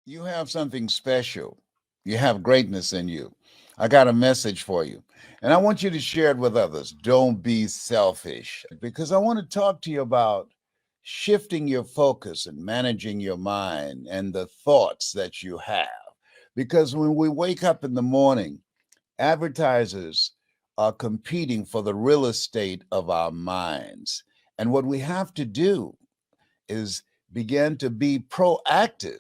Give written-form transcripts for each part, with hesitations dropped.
You have something special. You have greatness in you. I got a message for you, and I want you to share it with others. Don't be selfish because I want to talk to you about shifting your focus and managing your mind and the thoughts that you have. Because when we wake up in the morning, advertisers are competing for the real estate of our minds. And what we have to do is begin to be proactive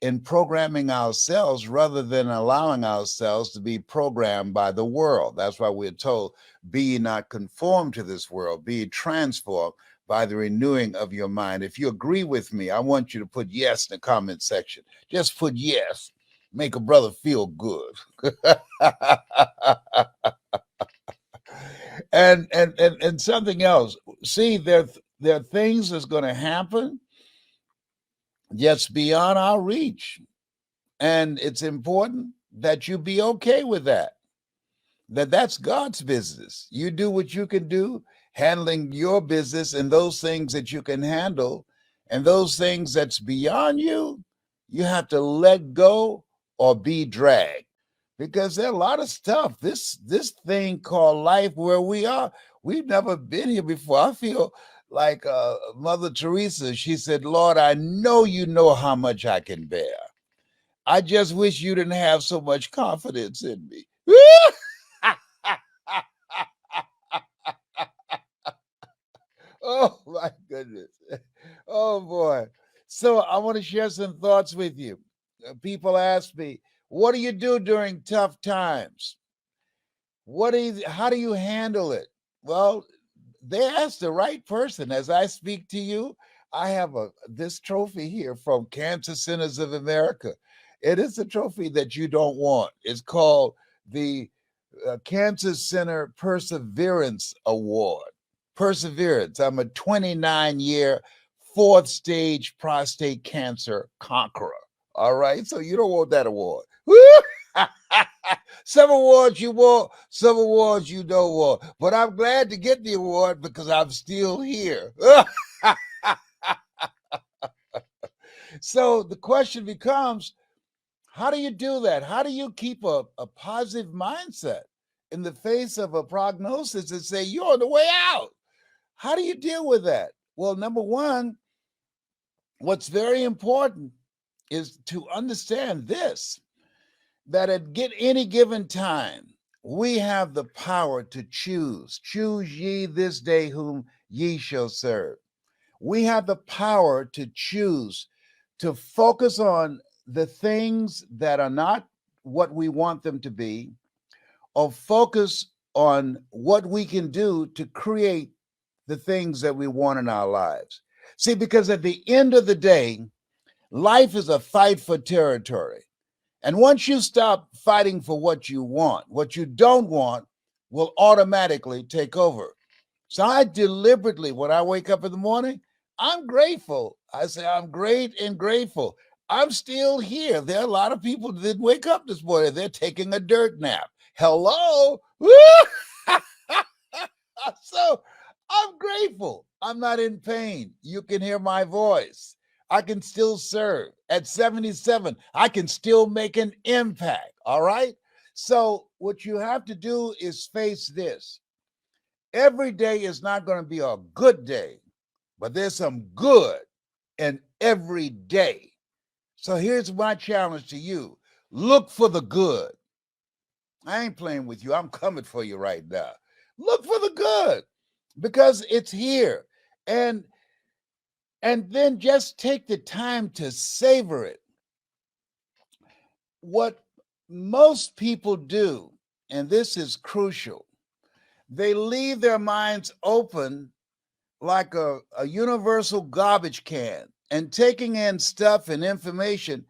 in programming ourselves rather than allowing ourselves to be programmed by the world. That's why we're told, be ye not conformed to this world, be ye transformed by the renewing of your mind. If you agree with me, I want you to put yes in the comment section. Just put yes. Make a brother feel good. And something else. See, there are things that's going to happen just beyond our reach. And it's important that you be okay with that. That's God's business. You do what you can do, handling your business and those things that you can handle, and those things that's beyond you, you have to let go or be dragged. Because there's a lot of stuff. This thing called life where we are, we've never been here before. I feel like Mother Teresa, she said, Lord, I know how much I can bear. I just wish you didn't have so much confidence in me. Oh my goodness. Oh boy. So I want to share some thoughts with you. People ask me, what do you do during tough times? How do you handle it? Well, they asked the right person. As I speak to you, I have this trophy here from Cancer Centers of America. It is a trophy that you don't want. It's called the Cancer Center Perseverance Award. Perseverance. I'm a 29-year, fourth stage prostate cancer conqueror. All right. So you don't want that award. Some awards you want, some awards you don't want. But I'm glad to get the award because I'm still here. So the question becomes, how do you do that? How do you keep a positive mindset in the face of a prognosis and say you're on the way out? How do you deal with that? Well, number one, what's very important is to understand this, that at any given time, we have the power to choose. Choose ye this day whom ye shall serve. We have the power to choose to focus on the things that are not what we want them to be, or focus on what we can do to create the things that we want in our lives. See, because at the end of the day, life is a fight for territory. And once you stop fighting for what you don't want will automatically take over. So I deliberately, when I wake up in the morning, I'm grateful. I say, I'm great and grateful. I'm still here. There are a lot of people that didn't wake up this morning. They're taking a dirt nap. Hello. So I'm grateful. I'm not in pain. You can hear my voice. I can still serve. At 77, I can still make an impact. All right. So, what you have to do is face this. Every day is not going to be a good day, but there's some good in every day. So, here's my challenge to you, look for the good. I ain't playing with you. I'm coming for you right now. Look for the good because it's here. And then just take the time to savor it. What most people do, and this is crucial, they leave their minds open like a universal garbage can and taking in stuff and information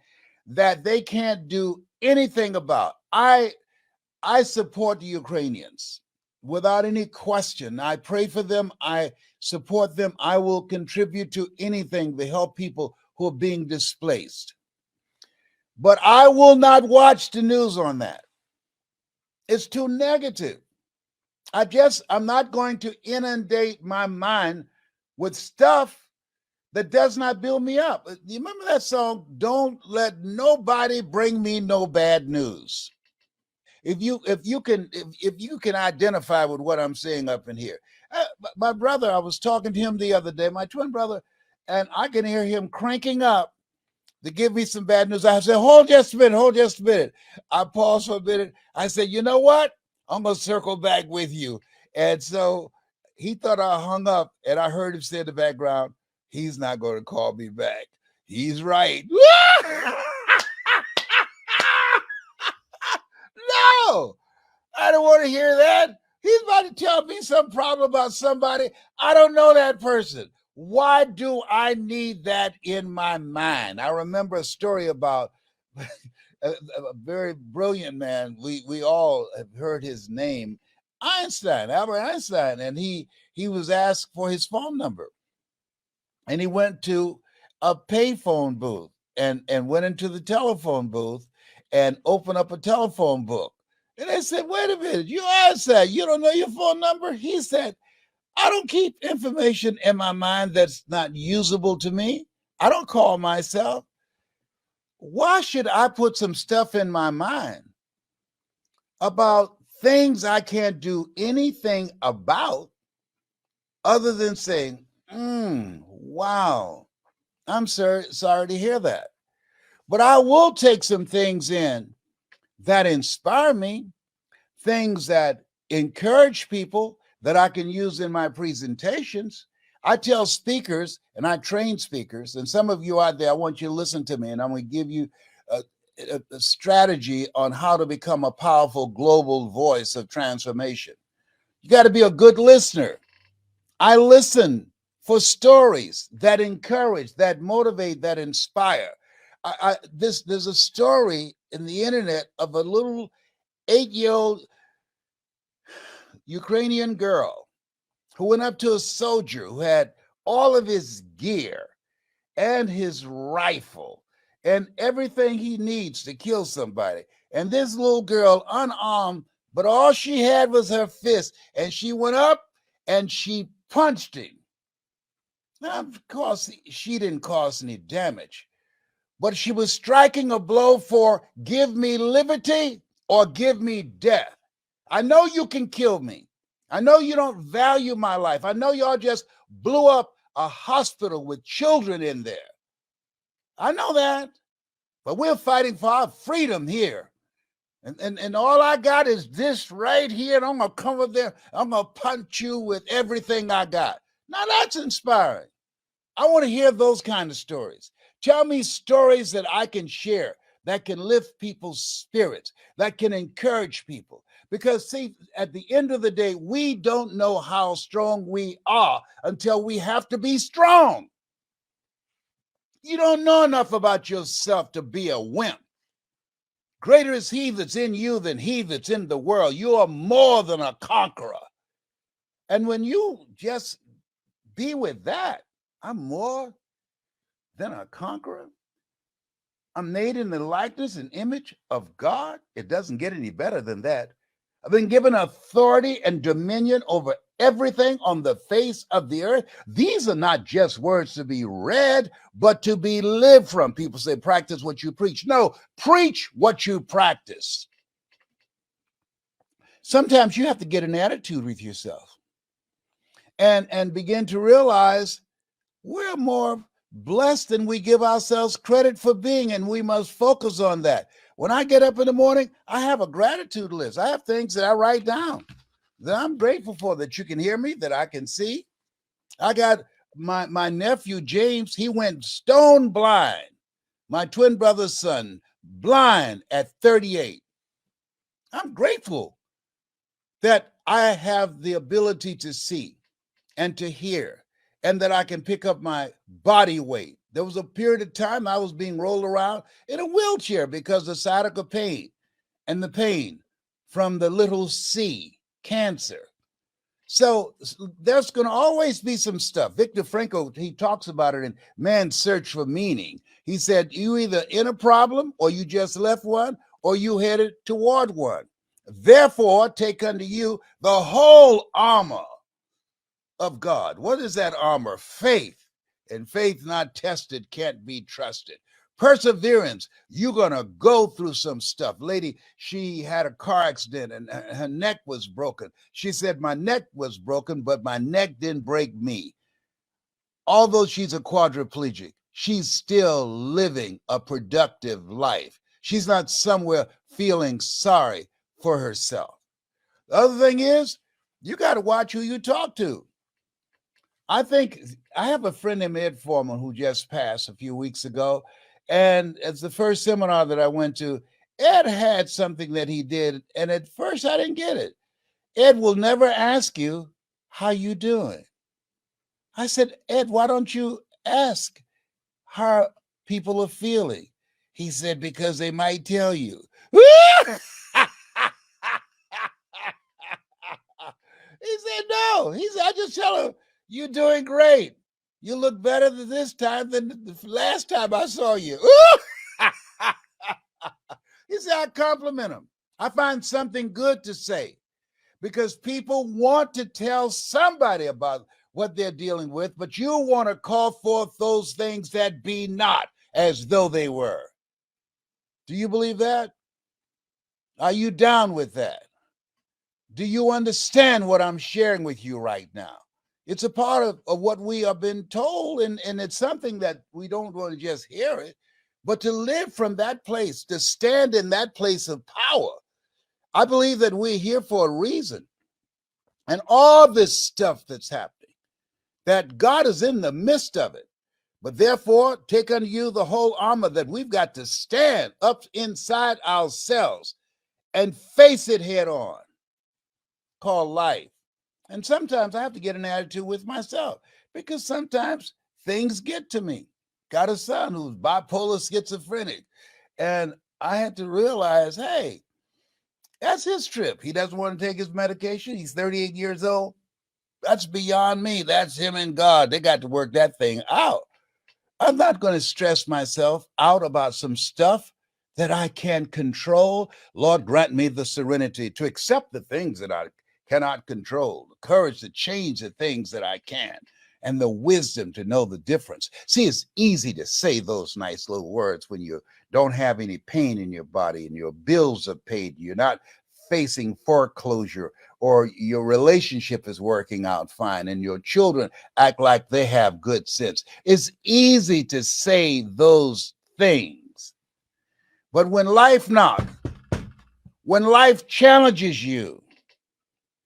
that they can't do anything about. I support the Ukrainians without any question. I pray for them. I support them. I will contribute to anything to help people who are being displaced. But I will not watch the news on that. It's too negative. I'm not going to inundate my mind with stuff that does not build me up. You remember that song, Don't Let Nobody Bring Me No Bad News? If you can identify with what I'm saying up in here. My brother, I was talking to him the other day, my twin brother, and I can hear him cranking up to give me some bad news. I said, hold just a minute, hold just a minute. I paused for a minute. I said, you know what? I'm going to circle back with you. And so he thought I hung up, and I heard him say in the background, he's not going to call me back. He's right. No, I don't want to hear that. He's about to tell me some problem about somebody. I don't know that person. Why do I need that in my mind? I remember a story about a very brilliant man. We all have heard his name, Einstein, Albert Einstein, and he was asked for his phone number, and he went to a payphone booth and went into the telephone booth and opened up a telephone book. And they said, wait a minute, you Einstein, you don't know your phone number? He said, I don't keep information in my mind that's not usable to me. I don't call myself. Why should I put some stuff in my mind about things I can't do anything about other than saying, wow, I'm sorry to hear that. But I will take some things in that inspire me, things that encourage people that I can use in my presentations. I tell speakers and I train speakers, and some of you out there, I want you to listen to me, and I'm going to give you a strategy on how to become a powerful global voice of transformation. You got to be a good listener. I listen for stories that encourage, that motivate, that inspire. There's a story in the internet of a little 8-year-old Ukrainian girl who went up to a soldier who had all of his gear and his rifle and everything he needs to kill somebody. And this little girl, unarmed, but all she had was her fist, and she went up and she punched him. Now, of course, she didn't cause any damage, but she was striking a blow for give me liberty or give me death. I know you can kill me. I know you don't value my life. I know y'all just blew up a hospital with children in there. I know that, but we're fighting for our freedom here. And all I got is this right here, and I'm going to come up there. I'm going to punch you with everything I got. Now, that's inspiring. I want to hear those kind of stories. Tell me stories that I can share, that can lift people's spirits, that can encourage people. Because, see, at the end of the day, we don't know how strong we are until we have to be strong. You don't know enough about yourself to be a wimp. Greater is he that's in you than he that's in the world. You are more than a conqueror. And when you just be with that, I'm more than a conqueror. I'm made in the likeness and image of God. It doesn't get any better than that. I've been given authority and dominion over everything on the face of the earth. These are not just words to be read, but to be lived from. People say, practice what you preach. No, preach what you practice. Sometimes you have to get an attitude with yourself and begin to realize we're more blessed than we give ourselves credit for being, and we must focus on that. When I get up in the morning, I have a gratitude list. I have things that I write down that I'm grateful for, that you can hear me, that I can see. I got my nephew, James, he went stone blind. My twin brother's son, blind at 38. I'm grateful that I have the ability to see and to hear, and that I can pick up my body weight. There was a period of time I was being rolled around in a wheelchair because of sciatica pain and the pain from the little C, cancer. So there's going to always be some stuff. Viktor Frankl, he talks about it in Man's Search for Meaning. He said, you either in a problem, or you just left one, or you headed toward one. Therefore, take unto you the whole armor of God. What is that armor? Faith. And faith not tested can't be trusted. Perseverance, you're going to go through some stuff. Lady, she had a car accident and her neck was broken. She said, my neck was broken, but my neck didn't break me. Although she's a quadriplegic, she's still living a productive life. She's not somewhere feeling sorry for herself. The other thing is, you got to watch who you talk to. I think I have a friend named Ed Foreman who just passed a few weeks ago. And it's the first seminar that I went to. Ed had something that he did. And at first I didn't get it. Ed will never ask you, how you doing? I said, Ed, why don't you ask how people are feeling? He said, because they might tell you. He said, no. He said, I just tell him, you're doing great. You look better this time than the last time I saw you. He said, I compliment him. I find something good to say because people want to tell somebody about what they're dealing with, but you want to call forth those things that be not as though they were. Do you believe that? Are you down with that? Do you understand what I'm sharing with you right now? It's a part of what we have been told, and it's something that we don't want to just hear it, but to live from that place, to stand in that place of power. I believe that we're here for a reason. And all this stuff that's happening, that God is in the midst of it. But therefore, take unto you the whole armor that we've got to stand up inside ourselves and face it head on, called life. And sometimes I have to get an attitude with myself because sometimes things get to me. Got a son who's bipolar schizophrenic. And I had to realize, hey, that's his trip. He doesn't want to take his medication. He's 38 years old. That's beyond me. That's him and God. They got to work that thing out. I'm not going to stress myself out about some stuff that I can't control. Lord, grant me the serenity to accept the things that I cannot control, the courage to change the things that I can, and the wisdom to know the difference. See, it's easy to say those nice little words when you don't have any pain in your body and your bills are paid. You're not facing foreclosure, or your relationship is working out fine and your children act like they have good sense. It's easy to say those things. But when life knocks, when life challenges you,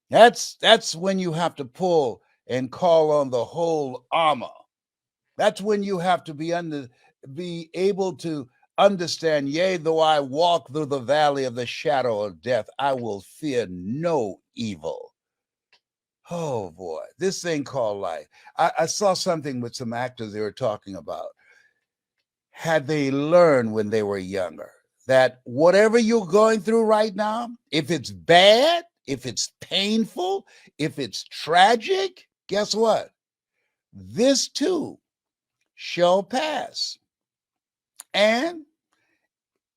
that's when you have to pull and call on the whole armor. That's when you have to be able to understand, yea, though I walk through the valley of the shadow of death, I will fear no evil. Oh boy, this thing called life. I saw something with some actors they were talking about. Had they learned when they were younger that whatever you're going through right now, if it's bad, if it's painful, if it's tragic, guess what? This too shall pass. And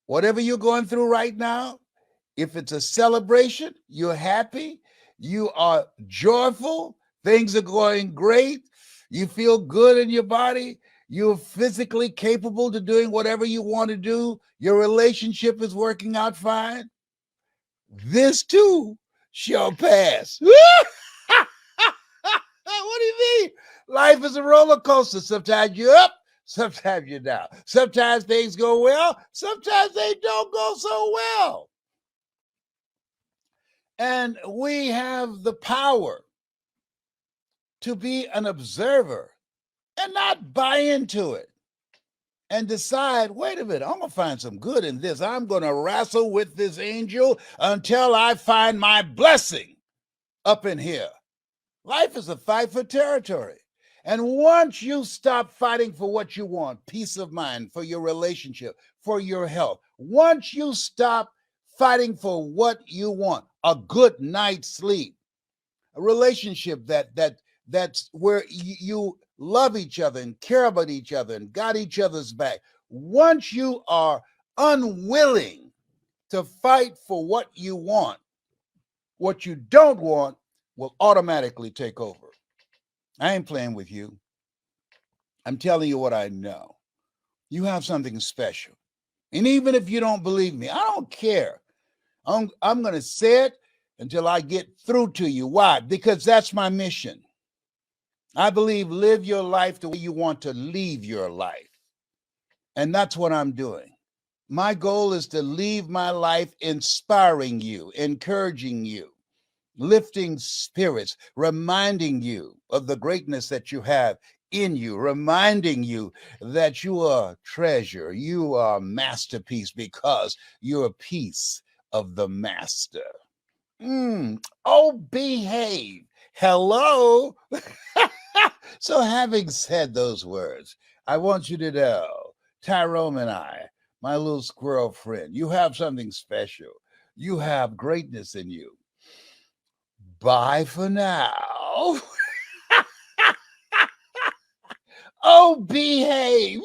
whatever you're going through right now, if it's a celebration, you're happy, you are joyful, things are going great, you feel good in your body, you're physically capable to doing whatever you want to do, your relationship is working out fine, this too shall pass. What do you mean? Life is a roller coaster. Sometimes you're up, sometimes you're down. Sometimes things go well, sometimes they don't go so well. And we have the power to be an observer and not buy into it and decide, wait a minute, I'm going to find some good in this. I'm going to wrestle with this angel until I find my blessing up in here. Life is a fight for territory. And once you stop fighting for what you want, peace of mind, for your relationship, for your health, once you stop fighting for what you want, a good night's sleep, a relationship that's where you love each other and care about each other and got each other's back. Once you are unwilling to fight for what you want, what you don't want will automatically take over. I ain't playing with you. I'm telling you what I know. You have something special. And even if you don't believe me, I don't care. I'm going to say it until I get through to you. Why? Because that's my mission. I believe live your life the way you want to leave your life. And that's what I'm doing. My goal is to leave my life inspiring you, encouraging you, lifting spirits, reminding you of the greatness that you have in you, reminding you that you are a treasure, you are a masterpiece because you're a piece of the master. Oh, behave. Hello. So, having said those words, I want you to know, Tyrone and I, my little squirrel friend, you have something special. You have greatness in you. Bye for now. Oh, behave.